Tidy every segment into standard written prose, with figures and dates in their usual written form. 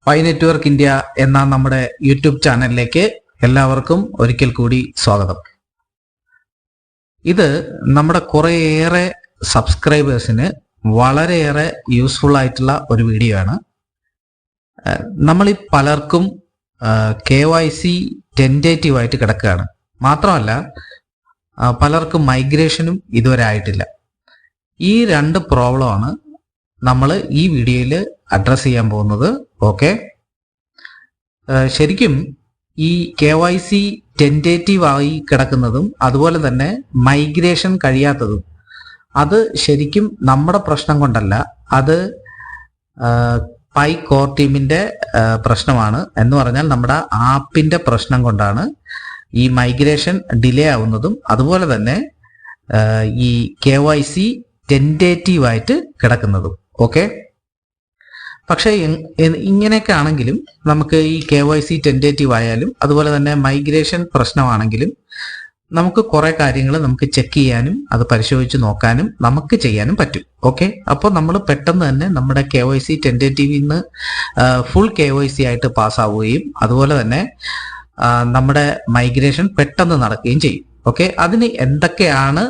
Pi network India എന്ന നമ്മുടെ YouTube ചാനലിലേക്ക് എല്ലാവർക്കും ഒരിക്കൽ കൂടി സ്വാഗതം. ഇത് നമ്മുടെ കുറേയേറെ സബ്സ്ക്രൈബേഴ്സിന് വളരെയേറെ യൂസ്ഫുൾ ആയിട്ടുള്ള ഒരു വീഡിയോ ആണ്. നമ്മളീ പലർക്കും KYC ടെൻറ്റേറ്റീവ് ആയിട്ട് കിടക്കുകയാണ്. മാത്രമല്ല പലർക്കും മൈഗ്രേഷനും ഇതുവരെ ആയിട്ടില്ല. ഈ രണ്ട് പ്രോബ്ലമാണ് നമ്മൾ ഈ വീഡിയോയിൽ അഡ്രസ് ചെയ്യാൻ പോകുന്നത്. ഓക്കെ, ശരിക്കും ഈ KYC ടെൻറ്റേറ്റീവ് ആയി കിടക്കുന്നതും അതുപോലെ തന്നെ മൈഗ്രേഷൻ കഴിയാത്തതും അത് ശരിക്കും നമ്മുടെ പ്രശ്നം കൊണ്ടല്ല, അത് പൈ കോർ ടീമിന്റെ പ്രശ്നമാണ്. എന്ന് പറഞ്ഞാൽ നമ്മുടെ ആപ്പിന്റെ പ്രശ്നം കൊണ്ടാണ് ഈ മൈഗ്രേഷൻ ഡിലേ ആവുന്നതും അതുപോലെ തന്നെ ഈ KYC ടെൻറ്റേറ്റീവ് ആയിട്ട് കിടക്കുന്നതും. ഓക്കെ, പക്ഷേ ഇങ്ങനെയൊക്കെ ആണെങ്കിലും നമുക്ക് ഈ KYC ടെൻറ്റേറ്റീവ് ആയാലും അതുപോലെ തന്നെ മൈഗ്രേഷൻ പ്രശ്നമാണെങ്കിലും നമുക്ക് കുറെ കാര്യങ്ങൾ നമുക്ക് ചെക്ക് ചെയ്യാനും അത് പരിശോധിച്ച് നോക്കാനും നമുക്ക് ചെയ്യാനും പറ്റും. ഓക്കെ, അപ്പോൾ നമ്മൾ പെട്ടെന്ന് തന്നെ നമ്മുടെ KYC ടെൻറ്റേറ്റീവിൽ നിന്ന് ഫുൾ KYC ആയിട്ട് പാസ്സാവുകയും അതുപോലെ തന്നെ നമ്മുടെ മൈഗ്രേഷൻ പെട്ടെന്ന് നടക്കുകയും ചെയ്യും. ഓക്കെ, അതിന് എന്തൊക്കെയാണ്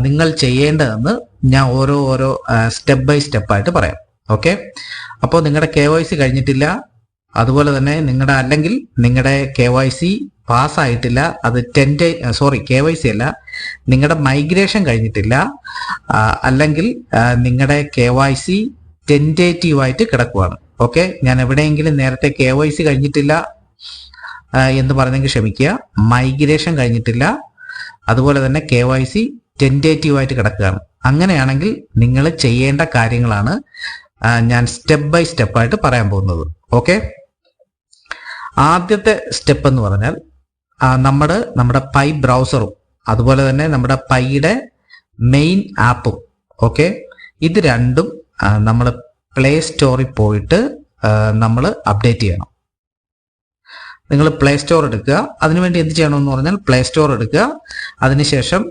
നിങ്ങൾ ചെയ്യേണ്ടതെന്ന് ഞാൻ ഓരോ സ്റ്റെപ്പ് ബൈ സ്റ്റെപ്പായിട്ട് പറയാം. ഓക്കെ, അപ്പോൾ നിങ്ങളുടെ KYC കഴിഞ്ഞിട്ടില്ല, അതുപോലെ തന്നെ നിങ്ങളുടെ KYC പാസ്സായിട്ടില്ല, അത് KYC അല്ല, നിങ്ങളുടെ മൈഗ്രേഷൻ കഴിഞ്ഞിട്ടില്ല, അല്ലെങ്കിൽ നിങ്ങളുടെ KYC ടെൻറ്റേറ്റീവ് ആയിട്ട് കിടക്കുവാണ്. ഓക്കെ, ഞാൻ എവിടെയെങ്കിലും നേരത്തെ KYC കഴിഞ്ഞിട്ടില്ല എന്ന് പറഞ്ഞെങ്കിൽ ക്ഷമിക്കുക, മൈഗ്രേഷൻ കഴിഞ്ഞിട്ടില്ല, അതുപോലെ തന്നെ KYC ടെൻറ്റേറ്റീവ് ആയിട്ട് കിടക്കുകയാണ്. അങ്ങനെയാണെങ്കിൽ നിങ്ങൾ ചെയ്യേണ്ട കാര്യങ്ങളാണ് ഞാൻ സ്റ്റെപ്പ് ബൈ സ്റ്റെപ്പായിട്ട് പറയാൻ പോകുന്നത്. ഓക്കെ, ആദ്യത്തെ സ്റ്റെപ്പ് എന്ന് പറഞ്ഞാൽ നമ്മുടെ പൈ ബ്രൗസറും അതുപോലെ തന്നെ നമ്മുടെ പൈയുടെ മെയിൻ ആപ്പും, ഓക്കെ, ഇത് രണ്ടും നമ്മൾ പ്ലേ സ്റ്റോറിൽ പോയിട്ട് നമ്മൾ അപ്ഡേറ്റ് ചെയ്യണം. നിങ്ങൾ പ്ലേ സ്റ്റോർ എടുക്കുക. അതിനുവേണ്ടി എന്ത് ചെയ്യണമെന്ന് പറഞ്ഞാൽ പ്ലേ സ്റ്റോർ എടുക്കുക, അതിനുശേഷം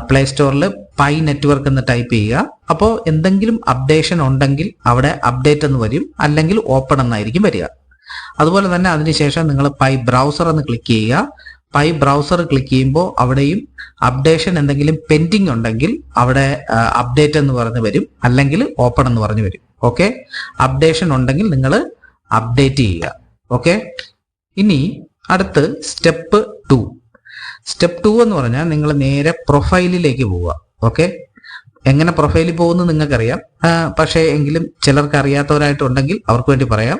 പ്ലേ സ്റ്റോറിൽ പൈ നെറ്റ്വർക്ക് എന്ന് ടൈപ്പ് ചെയ്യുക. അപ്പോൾ എന്തെങ്കിലും അപ്ഡേഷൻ ഉണ്ടെങ്കിൽ അവിടെ അപ്ഡേറ്റ് എന്ന് വരും, അല്ലെങ്കിൽ ഓപ്പൺ എന്നായിരിക്കും വരിക. അതുപോലെ തന്നെ അതിനുശേഷം നിങ്ങൾ പൈ ബ്രൗസർ എന്ന് ക്ലിക്ക് ചെയ്യുക. പൈ ബ്രൗസർ ക്ലിക്ക് ചെയ്യുമ്പോൾ അവിടെയും അപ്ഡേഷൻ എന്തെങ്കിലും പെൻഡിങ് ഉണ്ടെങ്കിൽ അവിടെ അപ്ഡേറ്റ് എന്ന് പറഞ്ഞ് വരും, അല്ലെങ്കിൽ ഓപ്പൺ എന്ന് പറഞ്ഞ് വരും. ഓക്കെ, അപ്ഡേഷൻ ഉണ്ടെങ്കിൽ നിങ്ങൾ അപ്ഡേറ്റ് ചെയ്യുക. ഓക്കെ, ഇനി അടുത്ത് സ്റ്റെപ്പ് 2 എന്ന് പറഞ്ഞാൽ നിങ്ങൾ നേരെ പ്രൊഫൈലിലേക്ക് പോവുക. ഓക്കെ, എങ്ങനെ പ്രൊഫൈലിൽ പോകുന്നു നിങ്ങൾക്കറിയാം, പക്ഷേ എങ്കിലും ചിലർക്ക് അറിയാത്തവരായിട്ടുണ്ടെങ്കിൽ അവർക്ക് വേണ്ടി പറയാം.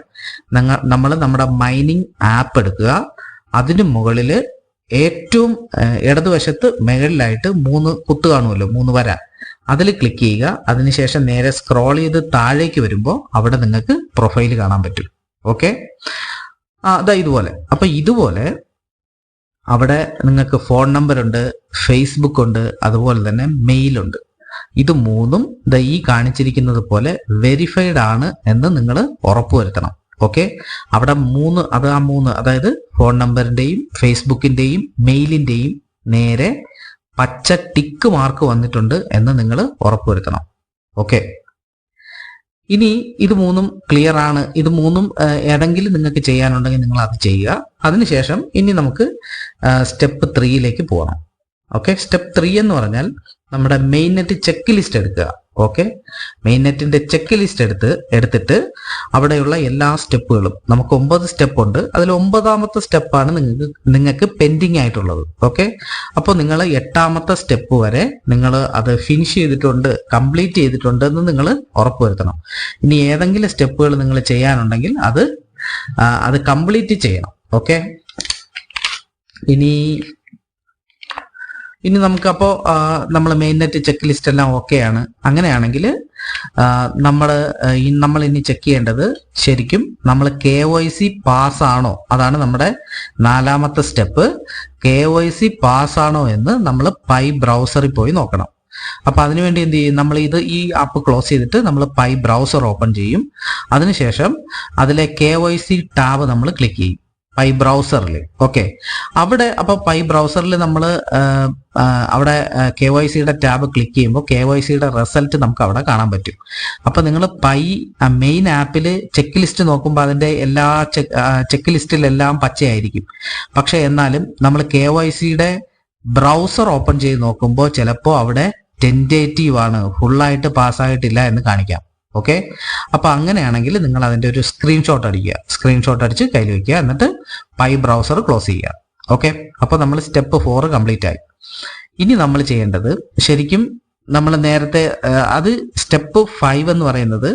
നമ്മൾ നമ്മുടെ മൈനിങ് ആപ്പ് എടുക്കുക. അതിന് മുകളിൽ ഏറ്റവും ഇടതുവശത്ത് മുകളിലായിട്ട് 3 കുത്ത് കാണുമല്ലോ, 3 വര, അതിൽ ക്ലിക്ക് ചെയ്യുക. അതിനുശേഷം നേരെ സ്ക്രോൾ ചെയ്ത് താഴേക്ക് വരുമ്പോൾ അവിടെ നിങ്ങൾക്ക് പ്രൊഫൈൽ കാണാൻ പറ്റും. ഓക്കെ, അതാ ഇതുപോലെ. അപ്പൊ ഇതുപോലെ അവിടെ നിങ്ങൾക്ക് ഫോൺ നമ്പർ ഉണ്ട്, ഫേസ്ബുക്ക് ഉണ്ട്, അതുപോലെ തന്നെ മെയിലുണ്ട്. ഇത് മൂന്നും ഈ കാണിച്ചിരിക്കുന്നത് പോലെ വെരിഫൈഡ് ആണ് എന്ന് നിങ്ങൾ ഉറപ്പുവരുത്തണം. ഓക്കെ, അവിടെ 3 അതായത് ഫോൺ നമ്പറിന്റെയും ഫേസ്ബുക്കിന്റെയും മെയിലിന്റെയും നേരെ പച്ച ടിക്ക് മാർക്ക് വന്നിട്ടുണ്ട് എന്ന് നിങ്ങൾ ഉറപ്പുവരുത്തണം. ഓക്കെ, ഇനി ഇത് മൂന്നും ക്ലിയർ ആണ്. ഇത് മൂന്നും ഏതെങ്കിലും നിങ്ങൾക്ക് ചെയ്യാനുണ്ടെങ്കിൽ നിങ്ങൾ അത് ചെയ്യുക. അതിനുശേഷം ഇനി നമുക്ക് സ്റ്റെപ്പ് 3യിലേക്ക് പോകണം. ഓക്കെ, സ്റ്റെപ്പ് 3 എന്ന് പറഞ്ഞാൽ നമ്മുടെ മെയിൻ നെറ്റ് ചെക്ക് ലിസ്റ്റ് എടുക്കുക. ഓക്കെ, മെയിൻ നെറ്റിന്റെ ചെക്ക് ലിസ്റ്റ് എടുത്തിട്ട് അവിടെയുള്ള എല്ലാ സ്റ്റെപ്പുകളും, നമുക്ക് 9 സ്റ്റെപ്പ് ഉണ്ട്, അതിൽ 9ാമത്തെ സ്റ്റെപ്പാണ് നിങ്ങൾക്ക് പെൻഡിങ് ആയിട്ടുള്ളത്. ഓക്കെ, അപ്പോൾ നിങ്ങൾ 8ാമത്തെ സ്റ്റെപ്പ് വരെ നിങ്ങൾ അത് ഫിനിഷ് ചെയ്തിട്ടുണ്ട്, കംപ്ലീറ്റ് ചെയ്തിട്ടുണ്ട് എന്ന് നിങ്ങൾ ഉറപ്പുവരുത്തണം. ഇനി ഏതെങ്കിലും സ്റ്റെപ്പുകൾ നിങ്ങൾ ചെയ്യാനുണ്ടെങ്കിൽ അത് കംപ്ലീറ്റ് ചെയ്യണം. ഓക്കെ, ഇനി നമുക്കപ്പോൾ നമ്മൾ മെയിൻ നെറ്റ് ചെക്ക് ലിസ്റ്റ് എല്ലാം ഓക്കെയാണ്. അങ്ങനെയാണെങ്കിൽ നമ്മൾ ഇനി ചെക്ക് ചെയ്യേണ്ടത് ശരിക്കും നമ്മൾ KYC പാസ്സാണോ, അതാണ് നമ്മുടെ 4ാമത്തെ സ്റ്റെപ്പ്. KYC പാസ്സാണോ എന്ന് നമ്മൾ പൈ ബ്രൗസറിൽ പോയി നോക്കണം. അപ്പൊ അതിനുവേണ്ടി എന്ത് ചെയ്യും, ഈ ആപ്പ് ക്ലോസ് ചെയ്തിട്ട് നമ്മൾ പൈ ബ്രൗസർ ഓപ്പൺ ചെയ്യും. അതിനുശേഷം അതിലെ KYC ടാബ് നമ്മൾ ക്ലിക്ക് ചെയ്യും. പൈ ബ്രൗസറിൽ. ഓക്കെ, അവിടെ അപ്പോൾ പൈ ബ്രൗസറിൽ നമ്മൾ അവിടെ KYCയുടെ ടാബ് ക്ലിക്ക് ചെയ്യുമ്പോൾ KYCയുടെ റിസൾട്ട് നമുക്ക് അവിടെ കാണാൻ പറ്റും. അപ്പോൾ നിങ്ങൾ പൈ മെയിൻ ആപ്പിൽ ചെക്ക് ലിസ്റ്റ് നോക്കുമ്പോൾ അതിൻ്റെ എല്ലാ ചെക്ക് ലിസ്റ്റിലെല്ലാം പച്ചയായിരിക്കും. പക്ഷെ എന്നാലും നമ്മൾ KYCയുടെ ബ്രൗസർ ഓപ്പൺ ചെയ്ത് നോക്കുമ്പോൾ ചിലപ്പോൾ അവിടെ ടെൻറ്റേറ്റീവ് ആണ്, ഫുള്ളായിട്ട് പാസ്സായിട്ടില്ല എന്ന് കാണിക്കാം. ഓക്കെ, അപ്പൊ അങ്ങനെയാണെങ്കിൽ നിങ്ങൾ അതിന്റെ ഒരു സ്ക്രീൻഷോട്ട് അടിച്ച് കയ്യിൽ വെക്കുക, എന്നിട്ട് പൈ ബ്രൗസർ ക്ലോസ് ചെയ്യുക. ഓക്കെ, അപ്പോൾ നമ്മൾ സ്റ്റെപ്പ് 4 കംപ്ലീറ്റ് ആയി. ഇനി നമ്മൾ ചെയ്യേണ്ടത് ശരിക്കും നമ്മൾ നേരത്തെ അത് സ്റ്റെപ്പ് 5 എന്ന് പറയുന്നത്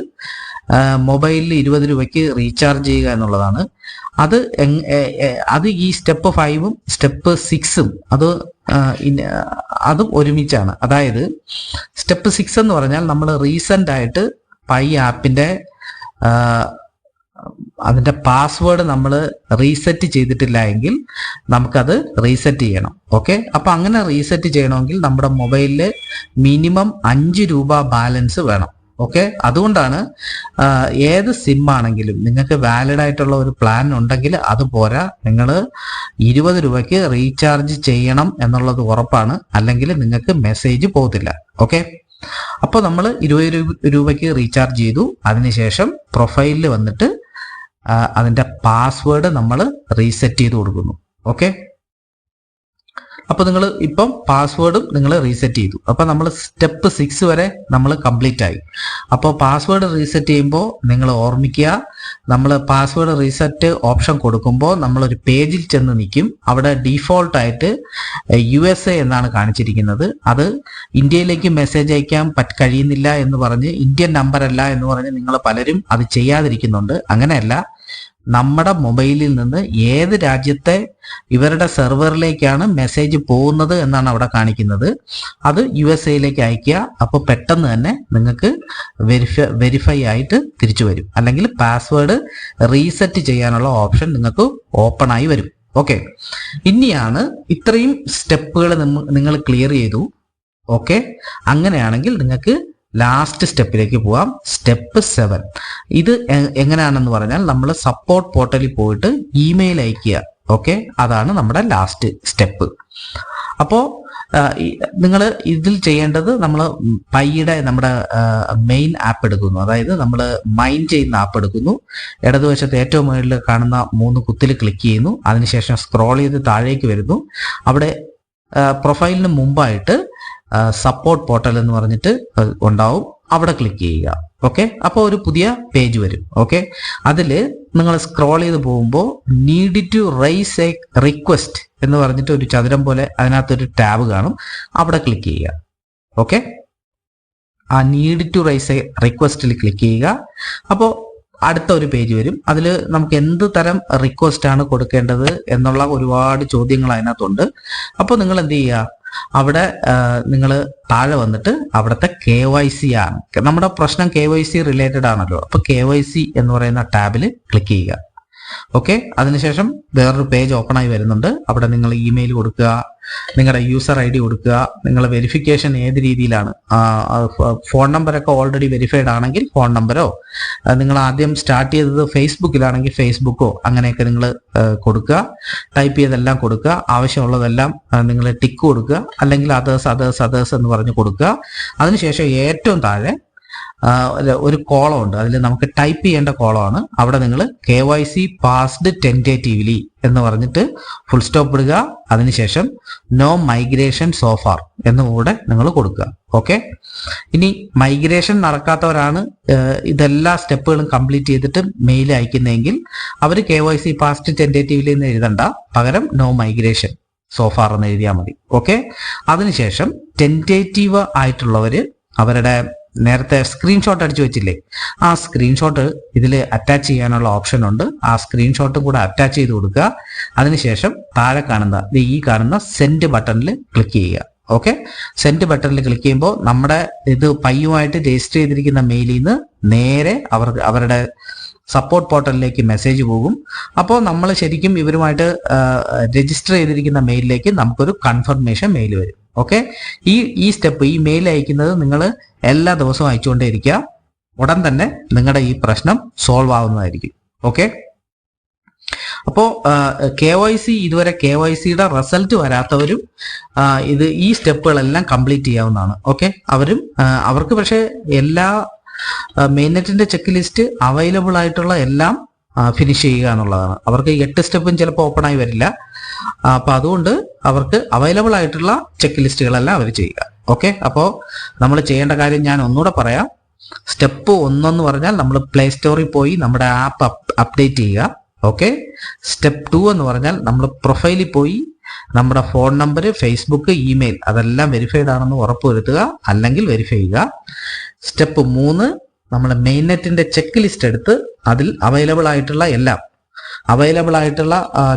മൊബൈലിൽ 20 രൂപയ്ക്ക് റീചാർജ് ചെയ്യുക എന്നുള്ളതാണ്. അത് ഈ സ്റ്റെപ്പ് 5ഉം സ്റ്റെപ്പ് 6ഉം അതും ഒരുമിച്ചാണ്. അതായത് സ്റ്റെപ്പ് 6 എന്ന് പറഞ്ഞാൽ നമ്മൾ റീസെന്റ് ആയിട്ട് പൈ ആപ്പിന്റെ അതിന്റെ പാസ്വേഡ് നമ്മൾ റീസെറ്റ് ചെയ്തിട്ടില്ല എങ്കിൽ നമുക്കത് റീസെറ്റ് ചെയ്യണം. ഓക്കെ, അപ്പൊ അങ്ങനെ റീസെറ്റ് ചെയ്യണമെങ്കിൽ നമ്മുടെ മൊബൈലിൽ മിനിമം 5 രൂപ ബാലൻസ് വേണം. ഓക്കെ, അതുകൊണ്ടാണ് ഏത് സിം ആണെങ്കിലും നിങ്ങൾക്ക് വാലിഡ് ആയിട്ടുള്ള ഒരു പ്ലാൻ ഉണ്ടെങ്കിൽ അത് പോരാ, നിങ്ങൾ 20 രൂപയ്ക്ക് റീചാർജ് ചെയ്യണം എന്നുള്ളത് ഉറപ്പാണ്, അല്ലെങ്കിൽ നിങ്ങൾക്ക് മെസ്സേജ് പോകത്തില്ല. ഓക്കെ, അപ്പോൾ നമ്മൾ 20 രൂപയ്ക്ക് റീചാർജ് ചെയ്തു. അതിനുശേഷം പ്രൊഫൈലിൽ വന്നിട്ട് അതിന്റെ പാസ്വേഡ് നമ്മൾ റീസെറ്റ് ചെയ്ത് കൊടുക്കുന്നു. ഓക്കെ, അപ്പോൾ നിങ്ങൾ ഇപ്പം പാസ്വേഡും നിങ്ങൾ റീസെറ്റ് ചെയ്തു. അപ്പോൾ നമ്മൾ സ്റ്റെപ്പ് 6 വരെ നമ്മൾ കംപ്ലീറ്റ് ആയി. അപ്പോൾ പാസ്വേഡ് റീസെറ്റ് ചെയ്യുമ്പോൾ നിങ്ങൾ ഓർമ്മിക്കുക, നമ്മൾ പാസ്വേഡ് റീസെറ്റ് ഓപ്ഷൻ കൊടുക്കുമ്പോൾ നമ്മളൊരു പേജിൽ ചെന്ന് നിൽക്കും. അവിടെ ഡീഫോൾട്ട് ആയിട്ട് USA എന്നാണ് കാണിച്ചിരിക്കുന്നത്. അത് ഇന്ത്യയിലേക്ക് മെസ്സേജ് അയക്കാൻ കഴിയുന്നില്ല എന്ന് പറഞ്ഞ്, ഇന്ത്യൻ നമ്പർ അല്ല എന്ന് പറഞ്ഞ് നിങ്ങൾ പലരും അത് ചെയ്യാതിരിക്കുന്നുണ്ട്. അങ്ങനെയല്ല, നമ്മുടെ മൊബൈലിൽ നിന്ന് ഏത് രാജ്യത്തെ ഇവരുടെ സെർവറിലേക്കാണ് മെസ്സേജ് പോകുന്നത് എന്നാണ് അവിടെ കാണിക്കുന്നത്. അത് USA അയക്കുക. അപ്പോൾ പെട്ടെന്ന് തന്നെ നിങ്ങൾക്ക് വെരിഫൈ ആയിട്ട് തിരിച്ചു വരും, അല്ലെങ്കിൽ പാസ്വേഡ് റീസെറ്റ് ചെയ്യാനുള്ള ഓപ്ഷൻ നിങ്ങൾക്ക് ഓപ്പൺ ആയി വരും. ഓക്കെ, ഇനിയാണ് ഇത്രയും സ്റ്റെപ്പുകൾ നിങ്ങൾ ക്ലിയർ ചെയ്തു. ഓക്കെ, അങ്ങനെയാണെങ്കിൽ നിങ്ങൾക്ക് ലാസ്റ്റ് സ്റ്റെപ്പിലേക്ക് പോവാം. സ്റ്റെപ്പ് 7 ഇത് എങ്ങനെയാണെന്ന് പറഞ്ഞാൽ നമ്മൾ സപ്പോർട്ട് പോർട്ടലിൽ പോയിട്ട് ഇമെയിൽ അയക്കുക. ഓക്കെ, അതാണ് നമ്മുടെ ലാസ്റ്റ് സ്റ്റെപ്പ്. അപ്പോൾ നിങ്ങൾ ഇതിൽ ചെയ്യേണ്ടത്, നമ്മൾ പൈയുടെ നമ്മുടെ മെയിൻ ആപ്പ് എടുക്കുന്നു, അതായത് നമ്മൾ മൈൻ ചെയ്യുന്ന ആപ്പ് എടുക്കുന്നു. ഇടതുവശത്ത് ഏറ്റവും മുകളിൽ കാണുന്ന 3 കുത്തിൽ ക്ലിക്ക് ചെയ്യുന്നു. അതിനുശേഷം സ്ക്രോൾ ചെയ്ത് താഴേക്ക് വരുന്നു. അവിടെ പ്രൊഫൈലിന് മുമ്പായിട്ട് സപ്പോർട്ട് പോർട്ടൽ എന്ന് പറഞ്ഞിട്ട് ഉണ്ടാവും, അവിടെ ക്ലിക്ക് ചെയ്യുക. ഓക്കെ, അപ്പോൾ ഒരു പുതിയ പേജ് വരും. ഓക്കെ, അതിൽ നിങ്ങൾ സ്ക്രോൾ ചെയ്ത് പോകുമ്പോൾ need to raise a request എന്ന് പറഞ്ഞിട്ട് ഒരു ചതുരം പോലെ അതിനകത്തൊരു ടാബ് കാണും, അവിടെ ക്ലിക്ക് ചെയ്യുക. Okay, I need to raise a റിക്വസ്റ്റിൽ ക്ലിക്ക് ചെയ്യുക. അപ്പോൾ അടുത്ത ഒരു പേജ് വരും. അതിൽ നമുക്ക് എന്ത് തരം റിക്വസ്റ്റ് ആണ് കൊടുക്കേണ്ടത് എന്നുള്ള ഒരുപാട് ചോദ്യങ്ങൾ അതിനകത്തുണ്ട്. അപ്പോൾ നിങ്ങൾ എന്ത് ചെയ്യുക, അവിടെ നിങ്ങൾ താഴെ വന്നിട്ട് അവിടുത്തെ KYC ആണ് നമ്മുടെ പ്രശ്നം, KYC റിലേറ്റഡ് ആണല്ലോ. അപ്പോൾ KYC എന്ന് പറയുന്ന ടാബിൽ ക്ലിക്ക് ചെയ്യുക. ഓക്കെ, അതിനുശേഷം വേറൊരു പേജ് ഓപ്പൺ ആയി വരുന്നുണ്ട്. അവിടെ നിങ്ങൾ ഇമെയിൽ കൊടുക്കുക, നിങ്ങളുടെ യൂസർ ID കൊടുക്കുക, നിങ്ങളുടെ വെരിഫിക്കേഷൻ ഏത് രീതിയിലാണ്, ഫോൺ നമ്പറൊക്കെ ഓൾറെഡി വെരിഫൈഡ് ആണെങ്കിൽ ഫോൺ നമ്പറോ, നിങ്ങൾ ആദ്യം സ്റ്റാർട്ട് ചെയ്തത് ഫേസ്ബുക്കിലാണെങ്കിൽ ഫേസ്ബുക്കോ, അങ്ങനെയൊക്കെ നിങ്ങൾ കൊടുക്കുക. ടൈപ്പ് ചെയ്തെല്ലാം കൊടുക്കുക. ആവശ്യമുള്ളതെല്ലാം നിങ്ങൾ ടിക്ക് കൊടുക്കുക, അല്ലെങ്കിൽ അതേഴ്സ് എന്ന് പറഞ്ഞ് കൊടുക്കുക. അതിനുശേഷം ഏറ്റവും താഴെ ഒരു കോളം ഉണ്ട്, അതിൽ നമുക്ക് ടൈപ്പ് ചെയ്യേണ്ട കോളമാണ്. അവിടെ നിങ്ങൾ KYC പാസ്ഡ് ടെൻറ്റേറ്റീവ്ലി എന്ന് പറഞ്ഞിട്ട് ഫുൾ സ്റ്റോപ്പ് ഇടുക. അതിനുശേഷം നോ മൈഗ്രേഷൻ സോഫാർ എന്നുകൂടെ നിങ്ങൾ കൊടുക്കുക. ഓക്കെ, ഇനി മൈഗ്രേഷൻ നടക്കാത്തവരാണ് ഇതെല്ലാ സ്റ്റെപ്പുകളും കംപ്ലീറ്റ് ചെയ്തിട്ട് മെയിൽ അയക്കുന്നതെങ്കിൽ അവർ KYC പാസ്ഡ് ടെൻറ്റേറ്റീവ്ലി എന്ന് എഴുതണ്ട, പകരം നോ മൈഗ്രേഷൻ സോഫാർ എന്ന് എഴുതിയാൽ മതി. ഓക്കെ, അതിനുശേഷം ടെൻറ്റേറ്റീവ് ആയിട്ടുള്ളവർ അവരുടെ നേരത്തെ സ്ക്രീൻഷോട്ട് അടിച്ചു വെച്ചില്ലേ, ആ സ്ക്രീൻഷോട്ട് ഇതിൽ അറ്റാച്ച് ചെയ്യാനുള്ള ഓപ്ഷൻ ഉണ്ട്. ആ സ്ക്രീൻഷോട്ടും കൂടെ അറ്റാച്ച് ചെയ്ത് കൊടുക്കുക. അതിനുശേഷം താഴെ കാണുന്ന ഈ കാണുന്ന സെൻഡ് ബട്ടണിൽ ക്ലിക്ക് ചെയ്യുക. ഓക്കെ, സെൻഡ് ബട്ടണിൽ ക്ലിക്ക് ചെയ്യുമ്പോൾ നമ്മുടെ ഇത് പയ്യുമായിട്ട് രജിസ്റ്റർ ചെയ്തിരിക്കുന്ന മെയിലിൽ നിന്ന് നേരെ അവരുടെ സപ്പോർട്ട് പോർട്ടലിലേക്ക് മെസ്സേജ് പോകും. അപ്പോൾ നമ്മൾ ശരിക്കും ഇവരുമായിട്ട് രജിസ്റ്റർ ചെയ്തിരിക്കുന്ന മെയിലിലേക്ക് നമുക്കൊരു കൺഫർമേഷൻ മെയിൽ വരും. ഓക്കെ, ഈ സ്റ്റെപ്പ്, ഈ മെയിൽ അയക്കുന്നത് നിങ്ങൾ എല്ലാ ദിവസവും അയച്ചുകൊണ്ടേ ഇരിക്കുക. ഉടൻ തന്നെ നിങ്ങളുടെ ഈ പ്രശ്നം സോൾവ് ആവുന്നതായിരിക്കും. ഓക്കെ, അപ്പോൾ KYC ഇതുവരെ KYCയുടെ റിസൾട്ട് വരാത്തവരും ഈ സ്റ്റെപ്പുകളെല്ലാം കംപ്ലീറ്റ് ചെയ്യാവുന്നതാണ്. ഓക്കെ, അവർക്ക് പക്ഷേ എല്ലാ മെയിൻനെറ്റിന്റെ ചെക്ക് ലിസ്റ്റ് അവൈലബിൾ ആയിട്ടുള്ള എല്ലാം ഫിനിഷ് ചെയ്യുക എന്നുള്ളതാണ്. അവർക്ക് 8 സ്റ്റെപ്പും ചിലപ്പോൾ ഓപ്പൺ ആയി വരില്ല. അപ്പൊ അതുകൊണ്ട് അവർക്ക് അവൈലബിൾ ആയിട്ടുള്ള ചെക്ക് ലിസ്റ്റുകളെല്ലാം അവർ ചെയ്യുക. ഓക്കെ, അപ്പോൾ നമ്മൾ ചെയ്യേണ്ട കാര്യം ഞാൻ ഒന്നുകൂടെ പറയാം. സ്റ്റെപ്പ് 1 എന്ന് പറഞ്ഞാൽ നമ്മൾ പ്ലേ സ്റ്റോറിൽ പോയി നമ്മുടെ ആപ്പ് അപ്ഡേറ്റ് ചെയ്യുക. ഓക്കെ, സ്റ്റെപ്പ് 2 എന്ന് പറഞ്ഞാൽ നമ്മൾ പ്രൊഫൈലിൽ പോയി നമ്മുടെ ഫോൺ നമ്പർ, ഫേസ്ബുക്ക്, ഇമെയിൽ അതെല്ലാം വെരിഫൈഡ് ആണെന്ന് ഉറപ്പുവരുത്തുക, അല്ലെങ്കിൽ വെരിഫൈ ചെയ്യുക. സ്റ്റെപ്പ് 3 നമ്മൾ മെയിൻനെറ്റിന്റെ ചെക്ക് ലിസ്റ്റ് എടുത്ത് അതിൽ അവൈലബിൾ ആയിട്ടുള്ള എല്ലാം, അവൈലബിൾ ആയിട്ടുള്ള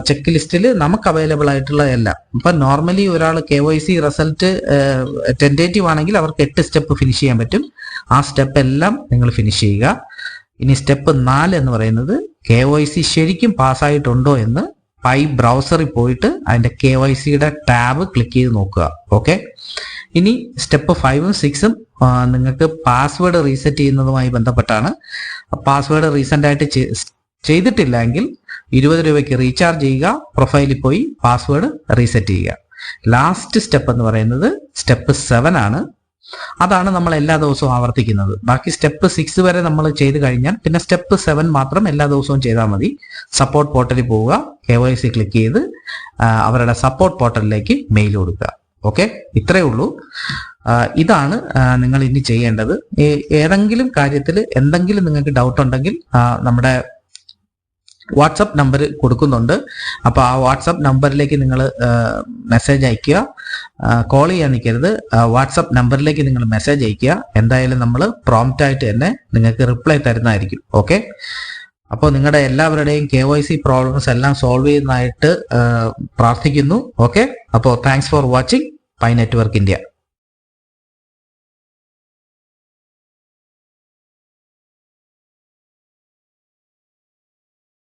ചെക്ക് ലിസ്റ്റിൽ നമുക്ക് അവൈലബിൾ ആയിട്ടുള്ള എല്ലാം. ഇപ്പൊ നോർമലി ഒരാൾ KYC റിസൾട്ട് ടെൻറ്റേറ്റീവ് ആണെങ്കിൽ അവർക്ക് 8 സ്റ്റെപ്പ് ഫിനിഷ് ചെയ്യാൻ പറ്റും. ആ സ്റ്റെപ്പ് എല്ലാം നിങ്ങൾ ഫിനിഷ് ചെയ്യുക. ഇനി സ്റ്റെപ്പ് 4 എന്ന് പറയുന്നത് KYC ശരിക്കും പാസ്സായിട്ടുണ്ടോ എന്ന് പൈ ബ്രൗസറിൽ പോയിട്ട് അതിന്റെ KYCയുടെ ടാബ് ക്ലിക്ക് ചെയ്ത് നോക്കുക. ഓക്കെ, ഇനി സ്റ്റെപ്പ് 5ഉം 6ഉം നിങ്ങൾക്ക് പാസ്വേഡ് റീസെറ്റ് ചെയ്യുന്നതുമായി ബന്ധപ്പെട്ടാണ്. പാസ്വേഡ് റീസെന്റ് ആയിട്ട് ചെയ്തിട്ടില്ലെങ്കിൽ 20 രൂപയ്ക്ക് റീചാർജ് ചെയ്യുക, പ്രൊഫൈലിൽ പോയി പാസ്വേഡ് റീസെറ്റ് ചെയ്യുക. ലാസ്റ്റ് സ്റ്റെപ്പ് എന്ന് പറയുന്നത് സ്റ്റെപ്പ് 7 ആണ്. അതാണ് നമ്മൾ എല്ലാ ദിവസവും ആവർത്തിക്കുന്നത്. ബാക്കി സ്റ്റെപ്പ് 6 വരെ നമ്മൾ ചെയ്ത് കഴിഞ്ഞാൽ പിന്നെ സ്റ്റെപ്പ് 7 മാത്രം എല്ലാ ദിവസവും ചെയ്താൽ മതി. സപ്പോർട്ട് പോർട്ടലിൽ പോവുക, KYC ക്ലിക്ക് ചെയ്ത് അവരുടെ സപ്പോർട്ട് പോർട്ടലിലേക്ക് മെയിൽ കൊടുക്കുക. ഓക്കെ, ഇത്രയേ ഉള്ളൂ. ഇതാണ് നിങ്ങൾ ഇനി ചെയ്യേണ്ടത്. ഏതെങ്കിലും കാര്യത്തിൽ എന്തെങ്കിലും നിങ്ങൾക്ക് ഡൗട്ട് ഉണ്ടെങ്കിൽ നമ്മുടെ വാട്സപ്പ് നമ്പർ കൊടുക്കുന്നുണ്ട്. അപ്പോൾ ആ വാട്സപ്പ് നമ്പറിലേക്ക് നിങ്ങൾ മെസ്സേജ് അയയ്ക്കുക. കോൾ ചെയ്യാൻ നിൽക്കരുത്, വാട്സപ്പ് നമ്പറിലേക്ക് നിങ്ങൾ മെസ്സേജ് അയയ്ക്കുക. എന്തായാലും നമ്മൾ പ്രോംപ്റ്റ് ആയിട്ട് തന്നെ നിങ്ങൾക്ക് റിപ്ലൈ തരുന്നതായിരിക്കും. ഓക്കെ, അപ്പോൾ നിങ്ങളുടെ എല്ലാവരുടെയും KYC പ്രോബ്ലംസ് എല്ലാം സോൾവ് ചെയ്യുന്നതായിട്ട് പ്രാർത്ഥിക്കുന്നു. ഓക്കെ, അപ്പോൾ thanks for watching pi network India.